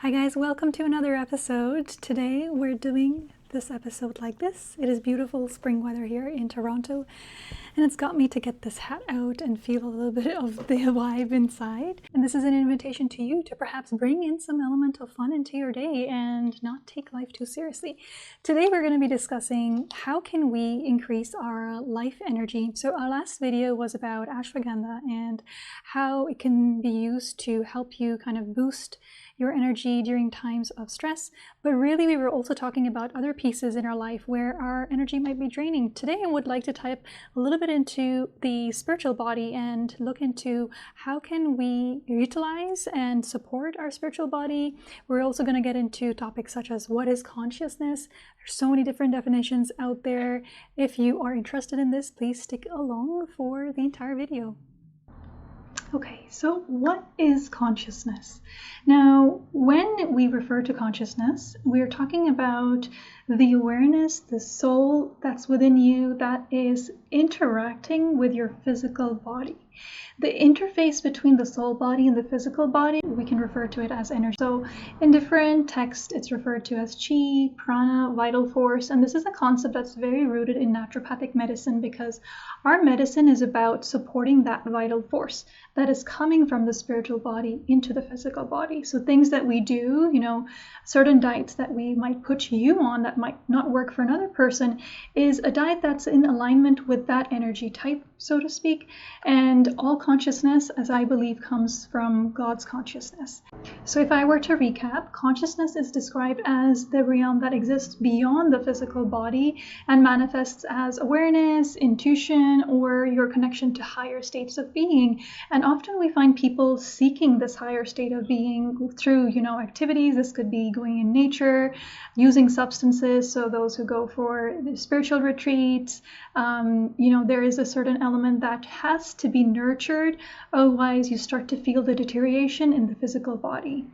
Hi guys, welcome to another episode. Today we're doing this episode like this. It is beautiful spring weather here in Toronto, and it's got me to get this hat out and feel a little bit of the vibe inside. And this is an invitation to you to perhaps bring in some element of fun into your day and not take life too seriously. Today we're going to be discussing how can we increase our life energy. So our last video was about ashwagandha and how it can be used to help you kind of boost your energy during times of stress, but really we were also talking about other pieces in our life where our energy might be draining. Today I would like to type a little bit into the spiritual body and look into how can we utilize and support our spiritual body. We're also going to get into topics such as what is consciousness. There's so many different definitions out there. If you are interested in this, please stick along for the entire video. Okay, so what is consciousness? Now, when we refer to consciousness, we're talking about the awareness, the soul that's within you that is interacting with your physical body. The interface between the soul body and the physical body, we can refer to it as energy. So in different texts, it's referred to as chi, prana, vital force, and this is a concept that's very rooted in naturopathic medicine because our medicine is about supporting that vital force that is coming from the spiritual body into the physical body. So things that we do, certain diets that we might put you on that might not work for another person is a diet that's in alignment with that energy type, so to speak. And all consciousness, as I believe, comes from God's consciousness. So if I were to recap, consciousness is described as the realm that exists beyond the physical body and manifests as awareness, intuition, or your connection to higher states of being. And often we find people seeking this higher state of being through, activities. This could be going in nature, using substances. So those who go for the spiritual retreats, there is a certain element that has to be nurtured. Otherwise, you start to feel the deterioration in the physical body.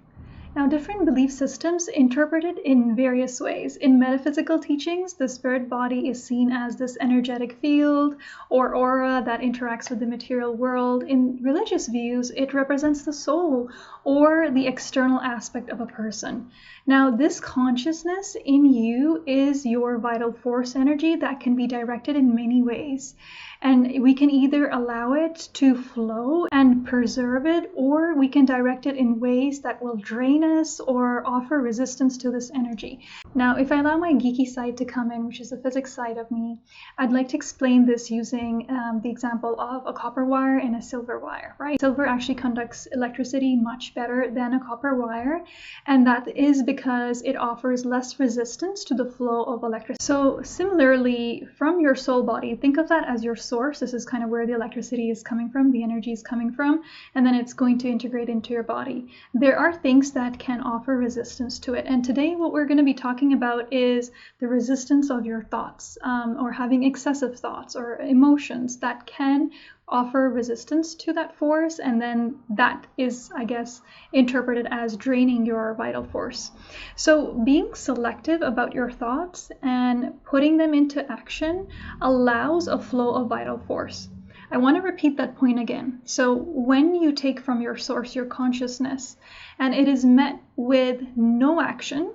Now, different belief systems interpreted in various ways. In metaphysical teachings, the spirit body is seen as this energetic field or aura that interacts with the material world. In religious views, it represents the soul or the external aspect of a person. Now, this consciousness in you is your vital force energy that can be directed in many ways. And we can either allow it to flow and preserve it, or we can direct it in ways that will drain us or offer resistance to this energy. Now, if I allow my geeky side to come in, which is the physics side of me, I'd like to explain this using the example of a copper wire and a silver wire, right? Silver actually conducts electricity much better than a copper wire, and that is because it offers less resistance to the flow of electricity. So similarly, from your soul body, think of that as your source. This is kind of where the electricity is coming from, the energy is coming from, and then it's going to integrate into your body. There are things that can offer resistance to it, and today what we're going to be talking about is the resistance of your thoughts, or having excessive thoughts or emotions that can offer resistance to that force, and then that is, I guess, interpreted as draining your vital force. So being selective about your thoughts and putting them into action allows a flow of vital force. I want to repeat that point again. So when you take from your source, your consciousness, and it is met with no action,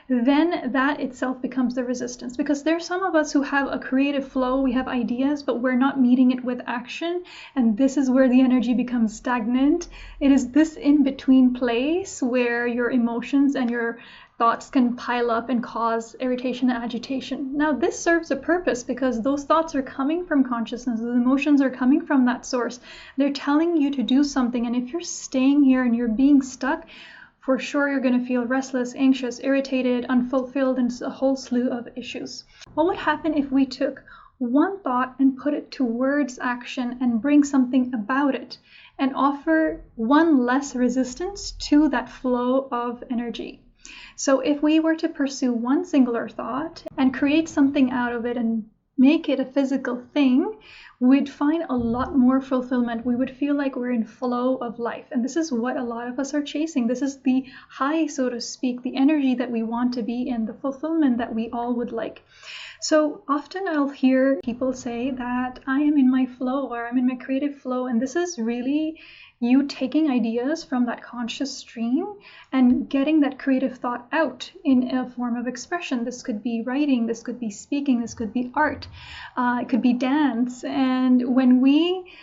then that itself becomes the resistance. Because there's some of us who have a creative flow, we have ideas, but we're not meeting it with action. And this is where the energy becomes stagnant. It is this in-between place where your emotions and your thoughts can pile up and cause irritation and agitation. Now, this serves a purpose because those thoughts are coming from consciousness. Those emotions are coming from that source. They're telling you to do something. And if you're staying here and you're being stuck, for sure you're going to feel restless, anxious, irritated, unfulfilled, and a whole slew of issues. What would happen if we took one thought and put it towards action and bring something about it and offer one less resistance to that flow of energy? So if we were to pursue one singular thought and create something out of it and make it a physical thing, we'd find a lot more fulfillment. We would feel like we're in flow of life. And this is what a lot of us are chasing. This is the high, so to speak, the energy that we want to be in, the fulfillment that we all would like. So often I'll hear people say that I am in my flow or I'm in my creative flow. And this is really you taking ideas from that conscious stream and getting that creative thought out in a form of expression. This could be writing, this could be speaking, this could be art, it could be dance. And when we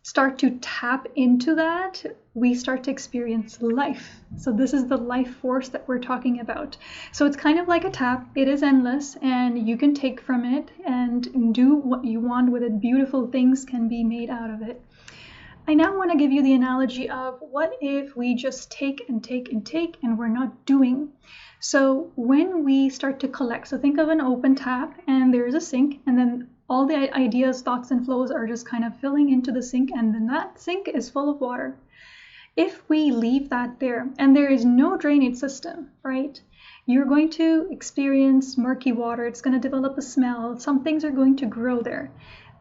start to tap into that, we start to experience life. So this is the life force that we're talking about. So it's kind of like a tap. It is endless, and you can take from it and do what you want with it. Beautiful things can be made out of it. I now want to give you the analogy of what if we just take and take and take and we're not doing. So when we start to collect, so think of an open tap and there's a sink, and then all the ideas, thoughts, and flows are just kind of filling into the sink, and then that sink is full of water. If we leave that there and there is no drainage system, right, you're going to experience murky water. It's going to develop a smell. Some things are going to grow there.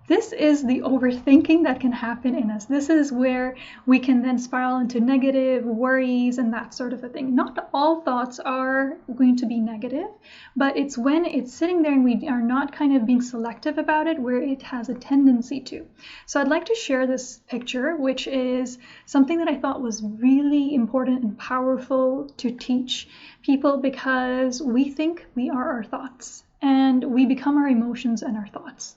This is the overthinking that can happen in us. This is where we can then spiral into negative worries and that sort of a thing. Not all thoughts are going to be negative, but it's when it's sitting there and we are not kind of being selective about it where it has a tendency to. So I'd like to share this picture, which is something that I thought was really important and powerful to teach people, because we think we are our thoughts and we become our emotions and our thoughts.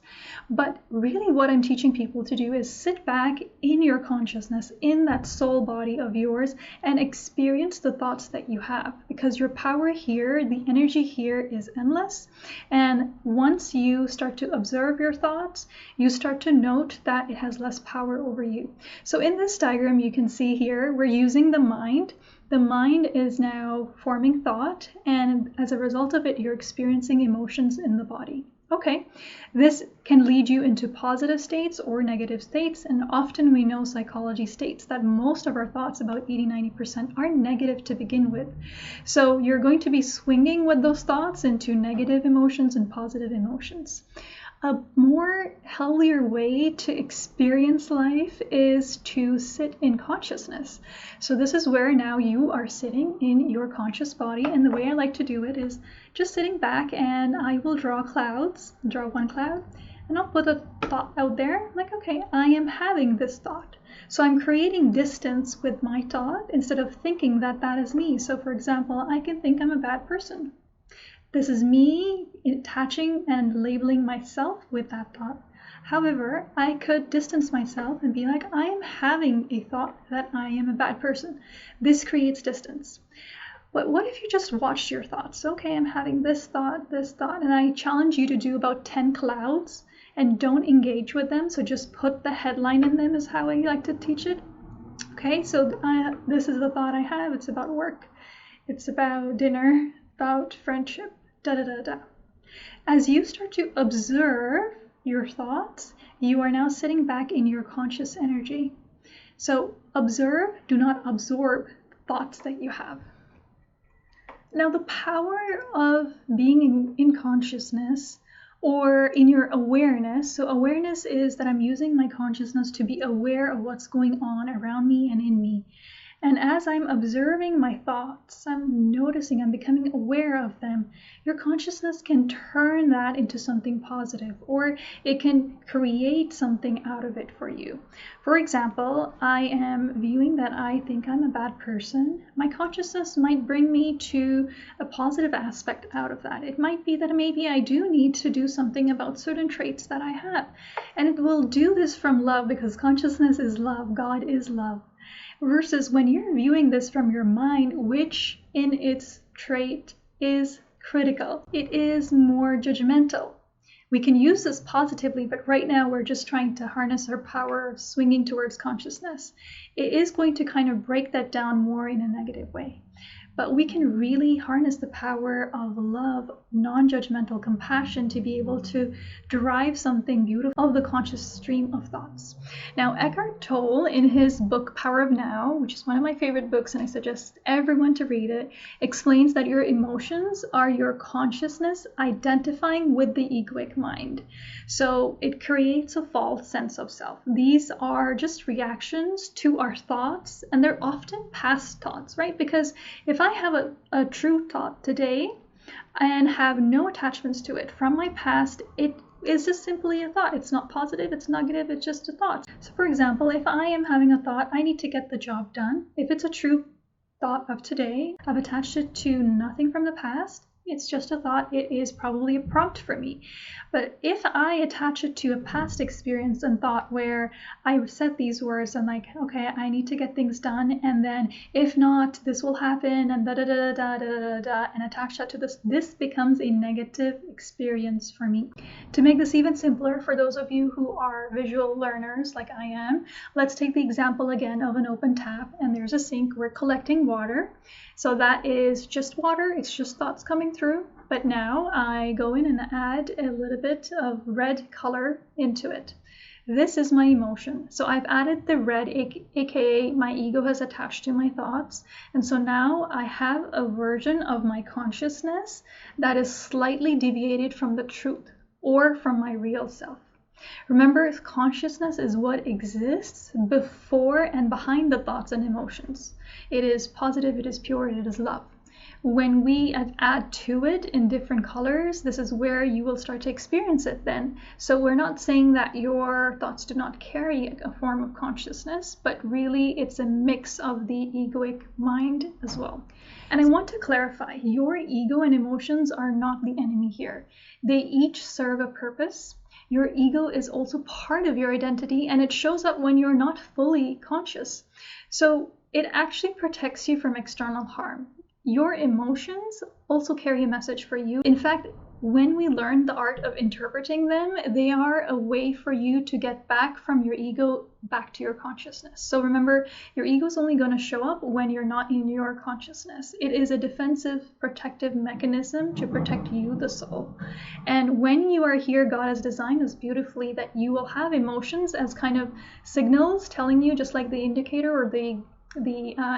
But really what I'm teaching people to do is sit back in your consciousness, in that soul body of yours, and experience the thoughts that you have, because your power here, the energy here is endless. And once you start to observe your thoughts, you start to note that it has less power over you. So in this diagram, you can see here, we're using the mind. The mind is now forming thought, and as a result of it, you're experiencing emotions in the body. Okay, this can lead you into positive states or negative states, and often we know psychology states that most of our thoughts, about 80-90%, are negative to begin with. So you're going to be swinging with those thoughts into negative emotions and positive emotions. A more healthier way to experience life is to sit in consciousness. So this is where now you are sitting in your conscious body, and the way I like to do it is just sitting back, and I will draw clouds, draw one cloud, and I'll put a thought out there, like, okay, I am having this thought. So I'm creating distance with my thought instead of thinking that that is me. So for example, I can think I'm a bad person. This is me attaching and labeling myself with that thought. However, I could distance myself and be like, I am having a thought that I am a bad person. This creates distance. But what if you just watched your thoughts? Okay, I'm having this thought, and I challenge you to do about 10 clouds and don't engage with them. So just put the headline in them is how I like to teach it. Okay, so this is the thought I have. It's about work. It's about dinner, about friendship. Da, da, da, da. As you start to observe your thoughts, you are now sitting back in your conscious energy. So observe, do not absorb thoughts that you have. Now the power of being in consciousness, or in your awareness. So awareness is that I'm using my consciousness to be aware of what's going on around me and in me. And as I'm observing my thoughts, I'm noticing, I'm becoming aware of them. Your consciousness can turn that into something positive, or it can create something out of it for you. For example, I am viewing that I think I'm a bad person. My consciousness might bring me to a positive aspect out of that. It might be that maybe I do need to do something about certain traits that I have. And it will do this from love, because consciousness is love. God is love. Versus when you're viewing this from your mind, which in its trait is critical. It is more judgmental. We can use this positively, but right now we're just trying to harness our power of swinging towards consciousness. It is going to kind of break that down more in a negative way. But we can really harness the power of love, non-judgmental compassion, to be able to derive something beautiful of the conscious stream of thoughts. Now, Eckhart Tolle, in his book Power of Now, which is one of my favorite books, and I suggest everyone to read it, explains that your emotions are your consciousness identifying with the egoic mind. So it creates a false sense of self. These are just reactions to our thoughts, and they're often past thoughts, right? Because if I have a true thought today and have no attachments to it from my past, it is just simply a thought. It's not positive, it's negative, it's just a thought. So for example, if I am having a thought, I need to get the job done. If it's a true thought of today, I've attached it to nothing from the past. It's just a thought. It is probably a prompt for me. But if I attach it to a past experience and thought where I said these words and like, okay, I need to get things done, and then if not, this will happen, and da da da da da da da, and attach that to this becomes a negative experience for me. To make this even simpler for those of you who are visual learners like I am, let's take the example again of an open tap and there's a sink. We're collecting water. So that is just water. It's just thoughts coming through. But now I go in and add a little bit of red color into it. This is my emotion. So I've added the red, aka my ego has attached to my thoughts. And so now I have a version of my consciousness that is slightly deviated from the truth or from my real self. Remember, consciousness is what exists before and behind the thoughts and emotions. It is positive, it is pure, it is love. When we add to it in different colors, this is where you will start to experience it then. So we're not saying that your thoughts do not carry a form of consciousness, but really it's a mix of the egoic mind as well. And I want to clarify, your ego and emotions are not the enemy here. They each serve a purpose. Your ego is also part of your identity, and it shows up when you're not fully conscious. So it actually protects you from external harm. Your emotions also carry a message for you. In fact, when we learn the art of interpreting them, they are a way for you to get back from your ego back to your consciousness. So remember, your ego is only going to show up when you're not in your consciousness. It is a defensive, protective mechanism to protect you, the soul. And when you are here, God has designed us beautifully that you will have emotions as kind of signals telling you, just like the indicator or the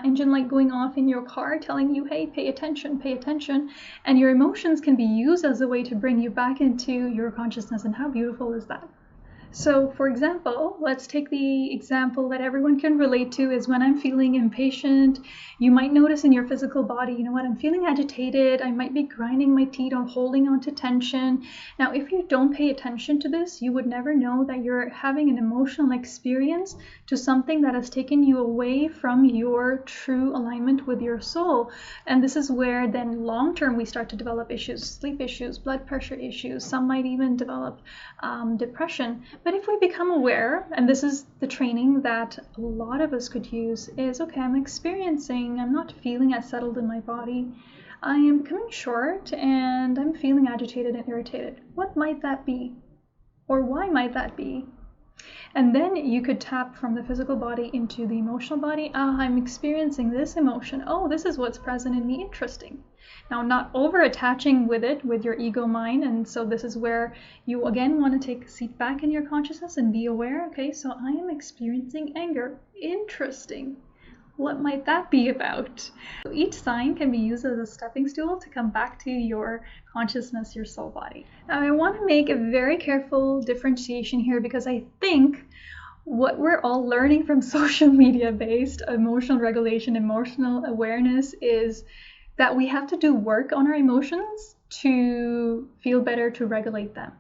engine light going off in your car telling you, hey, pay attention, and your emotions can be used as a way to bring you back into your consciousness. And how beautiful is that? So for example, let's take the example that everyone can relate to is when I'm feeling impatient. You might notice in your physical body, you know what, I'm feeling agitated. I might be grinding my teeth or holding on to tension. Now, if you don't pay attention to this, you would never know that you're having an emotional experience to something that has taken you away from your true alignment with your soul. And this is where then long-term we start to develop issues, sleep issues, blood pressure issues. Some might even develop depression. But if we become aware, and this is the training that a lot of us could use, is, okay, I'm not feeling as settled in my body. I am becoming short and I'm feeling agitated and irritated. What might that be? Or why might that be? And then you could tap from the physical body into the emotional body. I'm experiencing this emotion. Oh, this is what's present in me. Interesting. Now, not over attaching with it, with your ego mind. And so this is where you again want to take a seat back in your consciousness and be aware. Okay, so I am experiencing anger. Interesting. What might that be about? So each sign can be used as a stepping stool to come back to your consciousness, your soul body. Now, I want to make a very careful differentiation here because I think what we're all learning from social media-based emotional regulation, emotional awareness is that we have to do work on our emotions to feel better, to regulate them.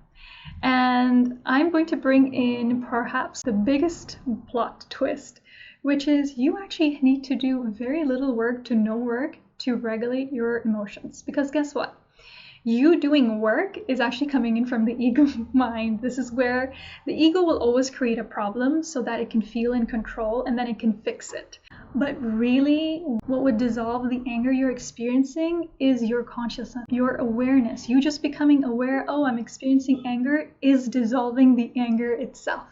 And I'm going to bring in perhaps the biggest plot twist, which is you actually need to do very little work to no work to regulate your emotions. Because guess what? You doing work is actually coming in from the ego mind. This is where the ego will always create a problem so that it can feel in control and then it can fix it. But really, what would dissolve the anger you're experiencing is your consciousness, your awareness. You just becoming aware, oh, I'm experiencing anger, is dissolving the anger itself.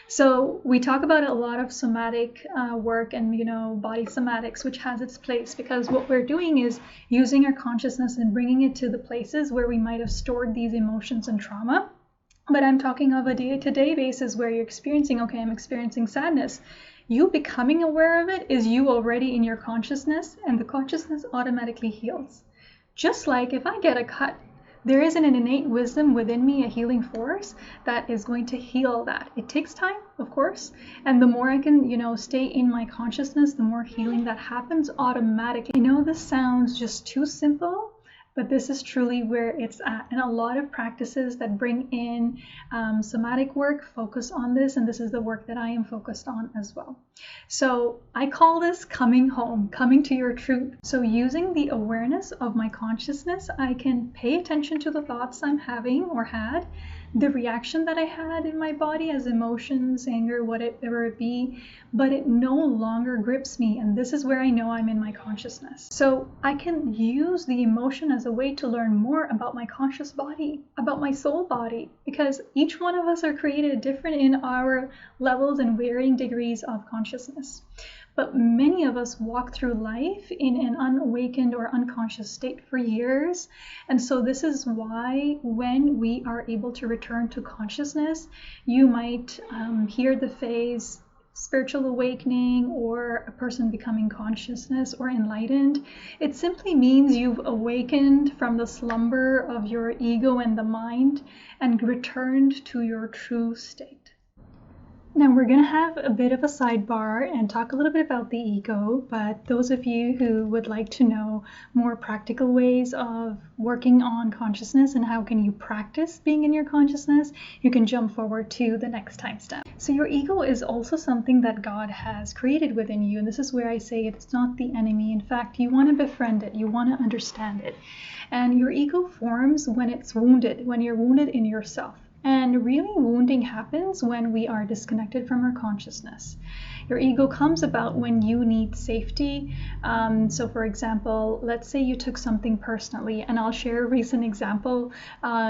So we talk about a lot of somatic work and, body somatics, which has its place because what we're doing is using our consciousness and bringing it to the places where we might have stored these emotions and trauma. But I'm talking of a day-to-day basis where you're experiencing, okay, I'm experiencing sadness. You becoming aware of it is you already in your consciousness, and the consciousness automatically heals. Just like if I get a cut, there is an innate wisdom within me, a healing force that is going to heal that. It takes time, of course, and the more I can, stay in my consciousness, the more healing that happens automatically. I know this sounds just too simple, but this is truly where it's at. And a lot of practices that bring in somatic work focus on this, and this is the work that I am focused on as well. So I call this coming home, coming to your truth. So using the awareness of my consciousness, I can pay attention to the thoughts I'm having or had, the reaction that I had in my body as emotions, anger, whatever it be, but it no longer grips me. And this is where I know I'm in my consciousness. So I can use the emotion as a way to learn more about my conscious body, about my soul body, because each one of us are created different in our levels and varying degrees of consciousness. But many of us walk through life in an unawakened or unconscious state for years. And so this is why when we are able to return to consciousness, you might hear the phrase spiritual awakening or a person becoming consciousness or enlightened. It simply means you've awakened from the slumber of your ego and the mind and returned to your true state. Now we're going to have a bit of a sidebar and talk a little bit about the ego, but those of you who would like to know more practical ways of working on consciousness and how can you practice being in your consciousness, you can jump forward to the next timestamp. So your ego is also something that God has created within you, and this is where I say it's not the enemy. In fact, you want to befriend it, you want to understand it. And your ego forms when it's wounded, when you're wounded in yourself. And really, wounding happens when we are disconnected from our consciousness. Your ego comes about when you need safety. So for example, let's say you took something personally, and I'll share a recent example.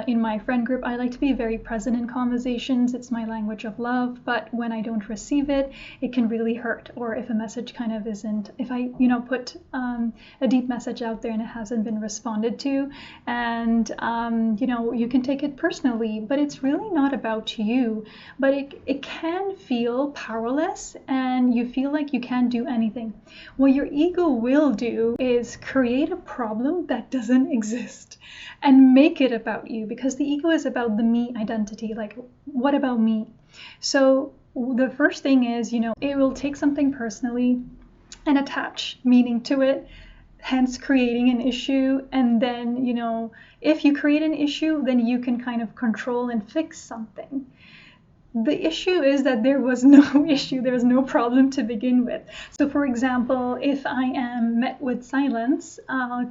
In my friend group, I like to be very present in conversations. It's my language of love, but when I don't receive it, it can really hurt. Or if a message kind of isn't, if I, put a deep message out there and it hasn't been responded to, and, you can take it personally, but it's really not about you, but it can feel powerless and you feel like you can't do anything. What your ego will do is create a problem that doesn't exist and make it about you, because the ego is about the me identity. Like, what about me? So the first thing is, it will take something personally and attach meaning to it, hence creating an issue. And then, if you create an issue, then you can kind of control and fix something. The issue is that there was no issue, there was no problem to begin with. So for example, if I am met with silence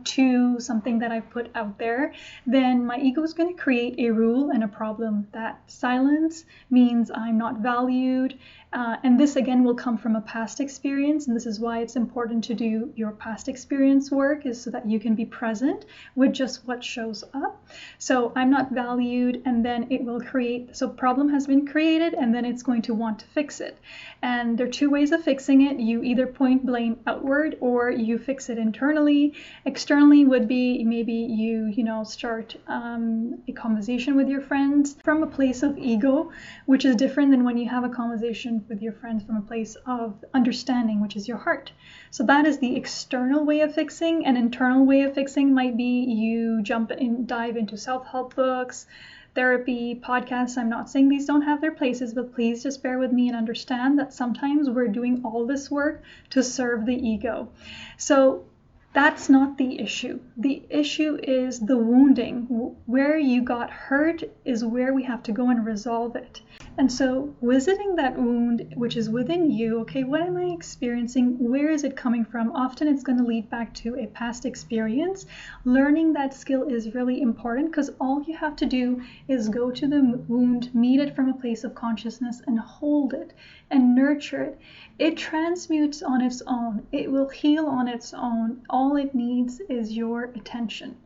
to something that I put out there, then my ego is going to create a rule and a problem. That silence means I'm not valued. And this again will come from a past experience, and this is why it's important to do your past experience work, is so that you can be present with just what shows up. So I'm not valued, and then it will create, so problem has been created, and then it's going to want to fix it. And there are two ways of fixing it. You either point blame outward or you fix it internally. Externally would be maybe you start a conversation with your friends from a place of ego, which is different than when you have a conversation with your friends from a place of understanding, which is your heart. So that is the external way of fixing. An internal way of fixing might be you dive into self-help books, therapy, podcasts. I'm not saying these don't have their places, but please just bear with me and understand that sometimes we're doing all this work to serve the ego. So that's not the issue. The issue is the wounding. Where you got hurt is where we have to go and resolve it. And so visiting that wound, which is within you, okay, what am I experiencing? Where is it coming from? Often it's going to lead back to a past experience. Learning that skill is really important, because all you have to do is go to the wound, meet it from a place of consciousness, and hold it and nurture it. It transmutes on its own. It will heal on its own. All it needs is your attention.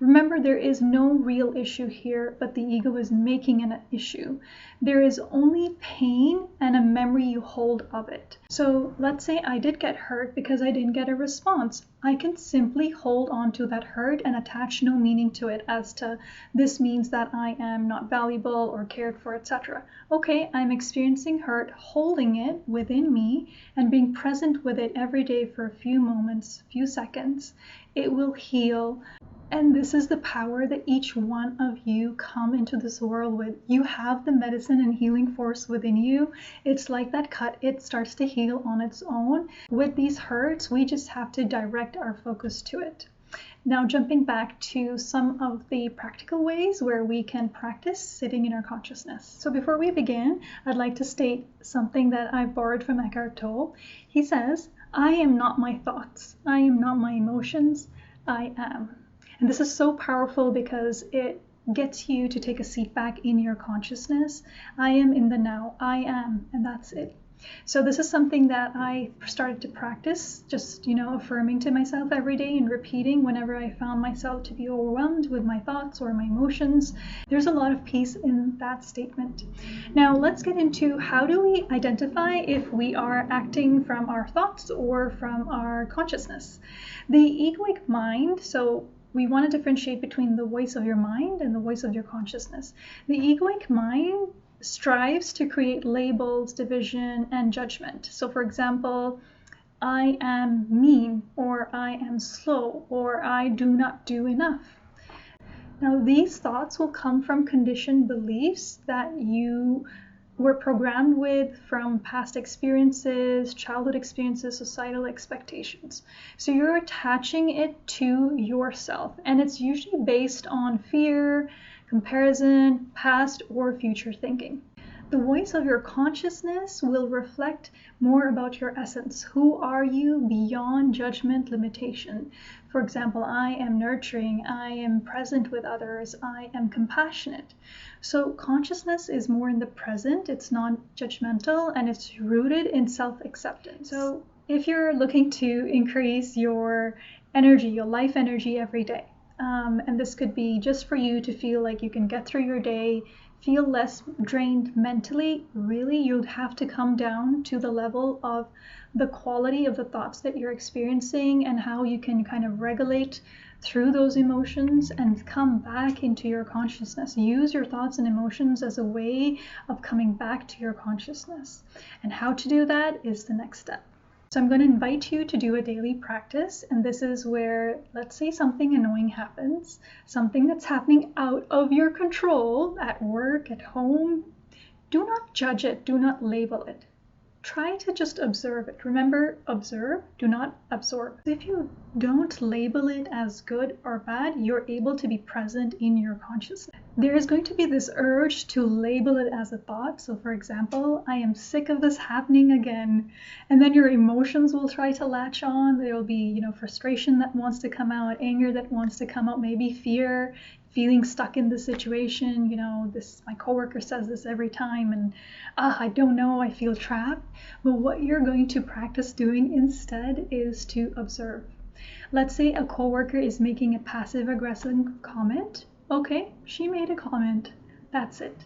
Remember, there is no real issue here, but the ego is making an issue. There is only pain and a memory you hold of it. So let's say I did get hurt because I didn't get a response. I can simply hold on to that hurt and attach no meaning to it as to this means that I am not valuable or cared for, etc. Okay, I'm experiencing hurt, holding it within me and being present with it every day for a few moments, few seconds. It will heal. And this is the power that each one of you come into this world with. You have the medicine and healing force within you. It's like that cut, it starts to heal on its own. With these hurts, we just have to direct our focus to it. Now jumping back to some of the practical ways where we can practice sitting in our consciousness. So before we begin, I'd like to state something that I've borrowed from Eckhart Tolle. He says, "I am not my thoughts. I am not my emotions. I am." And this is so powerful because it gets you to take a seat back in your consciousness. I am in the now. I am, and that's it. So this is something that I started to practice, just, affirming to myself every day and repeating whenever I found myself to be overwhelmed with my thoughts or my emotions. There's a lot of peace in that statement. Now let's get into how do we identify if we are acting from our thoughts or from our consciousness. The egoic mind, so we want to differentiate between the voice of your mind and the voice of your consciousness. The egoic mind strives to create labels, division, and judgment. So for example, I am mean, or I am slow, or I do not do enough. Now these thoughts will come from conditioned beliefs that you were programmed with from past experiences, childhood experiences, societal expectations. So you're attaching it to yourself, and it's usually based on fear, comparison, past or future thinking. The voice of your consciousness will reflect more about your essence. Who are you beyond judgment, limitation? For example, I am nurturing, I am present with others, I am compassionate. So consciousness is more in the present, it's non-judgmental, and it's rooted in self-acceptance. So if you're looking to increase your energy, your life energy every day, and this could be just for you to feel like you can get through your day, feel less drained mentally, really you'd have to come down to the level of the quality of the thoughts that you're experiencing and how you can kind of regulate through those emotions and come back into your consciousness. Use your thoughts and emotions as a way of coming back to your consciousness. And how to do that is the next step. So I'm going to invite you to do a daily practice, and this is where, let's say something annoying happens, something that's happening out of your control at work, at home. Do not judge it, do not label it. Try to just observe it. Remember, observe, do not absorb. If you don't label it as good or bad, you're able to be present in your consciousness. There is going to be this urge to label it as a thought. So for example, I am sick of this happening again. And then your emotions will try to latch on. There will be, frustration that wants to come out, anger that wants to come out, maybe fear, feeling stuck in the situation. My coworker says this every time, and I don't know, I feel trapped. But what you're going to practice doing instead is to observe. Let's say a coworker is making a passive-aggressive comment. Okay, she made a comment. That's it.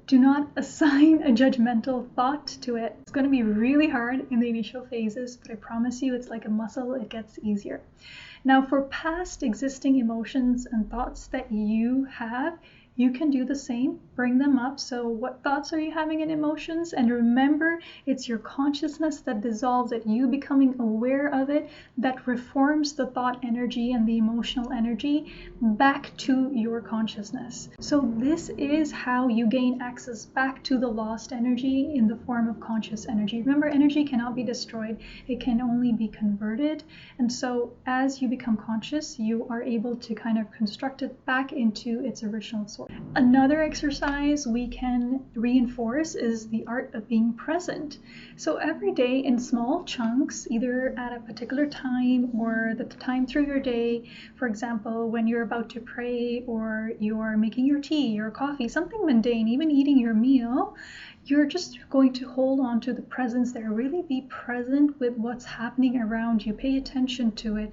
Do not assign a judgmental thought to it. It's going to be really hard in the initial phases, but I promise you it's like a muscle, it gets easier. Now for past existing emotions and thoughts that you have, you can do the same, bring them up. So what thoughts are you having and emotions? And remember, it's your consciousness that dissolves it, you becoming aware of it, that reforms the thought energy and the emotional energy back to your consciousness. So this is how you gain access back to the lost energy in the form of conscious energy. Remember, energy cannot be destroyed, it can only be converted. And so as you become conscious, you are able to kind of construct it back into its original source. Another exercise we can reinforce is the art of being present. So every day in small chunks, either at a particular time or the time through your day, for example, when you're about to pray or you're making your tea, your coffee, something mundane, even eating your meal, you're just going to hold on to the presence there. Really be present with what's happening around you. Pay attention to it.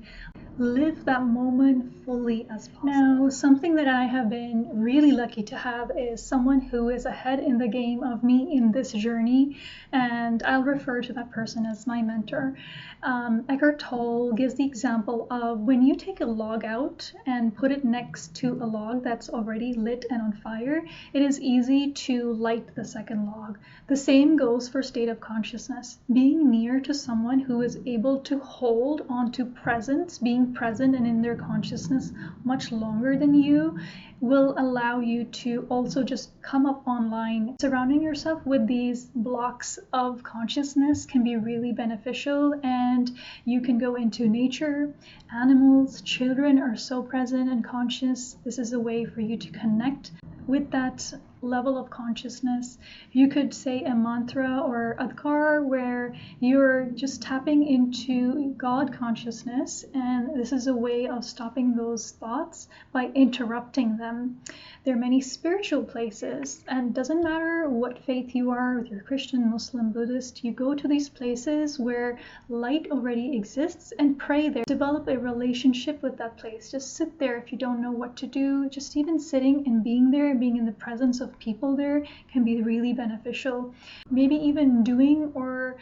Live that moment fully as possible. Now, something that I have been really lucky to have is someone who is ahead in the game of me in this journey, and I'll refer to that person as my mentor. Eckhart Tolle gives the example of when you take a log out and put it next to a log that's already lit and on fire, it is easy to light the second log. dog. The same goes for state of consciousness. Being near to someone who is able to hold on to presence, being present and in their consciousness much longer than you, will allow you to also just come up online. Surrounding yourself with these blocks of consciousness can be really beneficial, and you can go into nature. Animals, children are so present and conscious. This is a way for you to connect with that level of consciousness. You could say a mantra or adhkar where you're just tapping into God consciousness, and this is a way of stopping those thoughts by interrupting them. There are many spiritual places, and it doesn't matter what faith you are, if you're Christian, Muslim, Buddhist, you go to these places where light already exists and pray there. Develop a relationship with that place. Just sit there if you don't know what to do. Just even sitting and being there, being in the presence of people there can be really beneficial. Maybe even doing or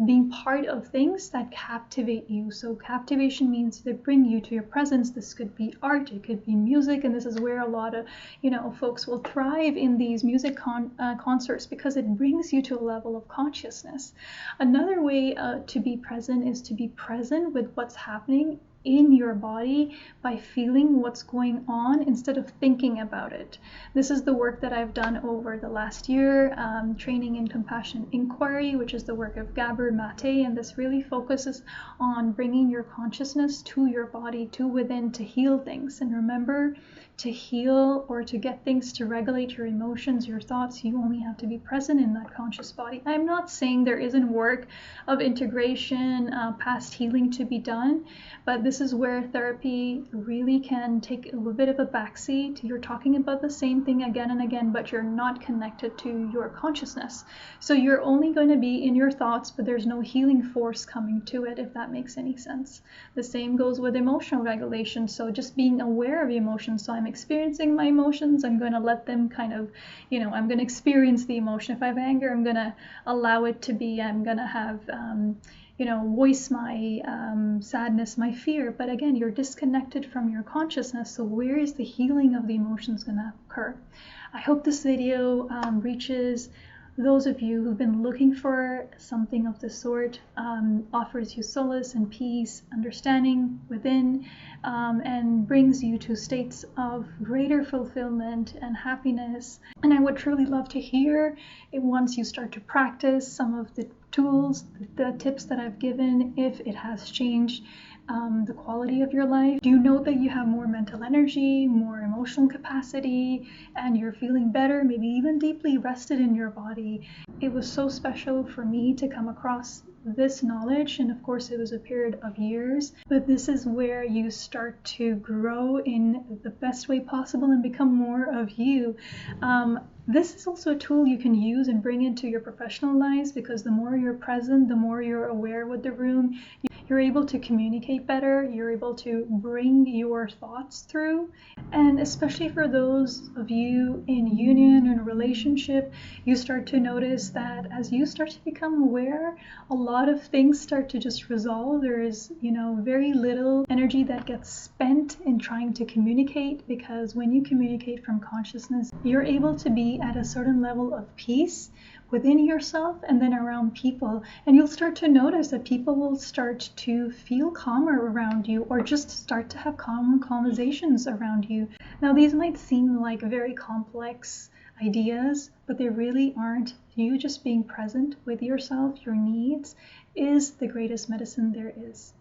being part of things that captivate you. So captivation means they bring you to your presence. This could be art, it could be music, and this is where a lot of folks will thrive in these music concerts, because it brings you to a level of consciousness. Another way to be present is to be present with what's happening in your body by feeling what's going on instead of thinking about it. This is the work that I've done over the last year, training in compassion inquiry, which is the work of Gabor Mate, and this really focuses on bringing your consciousness to your body, to within, to heal things. And remember, to heal or to get things to regulate your emotions, your thoughts, you only have to be present in that conscious body. I'm not saying there isn't work of integration, past healing to be done, but this is where therapy really can take a little bit of a backseat. You're talking about the same thing again and again, but you're not connected to your consciousness. So you're only going to be in your thoughts, but there's no healing force coming to it, if that makes any sense. The same goes with emotional regulation. So just being aware of emotions. So I'm experiencing my emotions. I'm going to let them kind of, I'm going to experience the emotion. If I have anger, I'm going to allow it to be. I'm going to have, voice my sadness, my fear. But again, you're disconnected from your consciousness. So where is the healing of the emotions going to occur? I hope this video reaches those of you who've been looking for something of the sort, offers you solace and peace, understanding within, and brings you to states of greater fulfillment and happiness. And I would truly love to hear it once you start to practice some of the tools, the tips that I've given, if it has changed the quality of your life. Do you know that you have more mental energy, more emotional capacity, and you're feeling better, maybe even deeply rested in your body? It was so special for me to come across this knowledge, and of course it was a period of years, but this is where you start to grow in the best way possible and become more of you. This is also a tool you can use and bring into your professional lives, because the more you're present, the more you're aware with the room, you're able to communicate better, you're able to bring your thoughts through. And especially for those of you in union and relationship, you start to notice that as you start to become aware, a lot of things start to just resolve. There is, very little energy that gets spent in trying to communicate, because when you communicate from consciousness, you're able to be at a certain level of peace within yourself and then around people. And you'll start to notice that people will start to feel calmer around you, or just start to have calm conversations around you. Now, these might seem like very complex ideas, but they really aren't. You just being present with yourself, your needs, is the greatest medicine there is.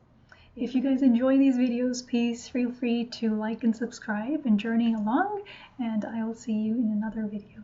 If you guys enjoy these videos, please feel free to like and subscribe and journey along, and I will see you in another video.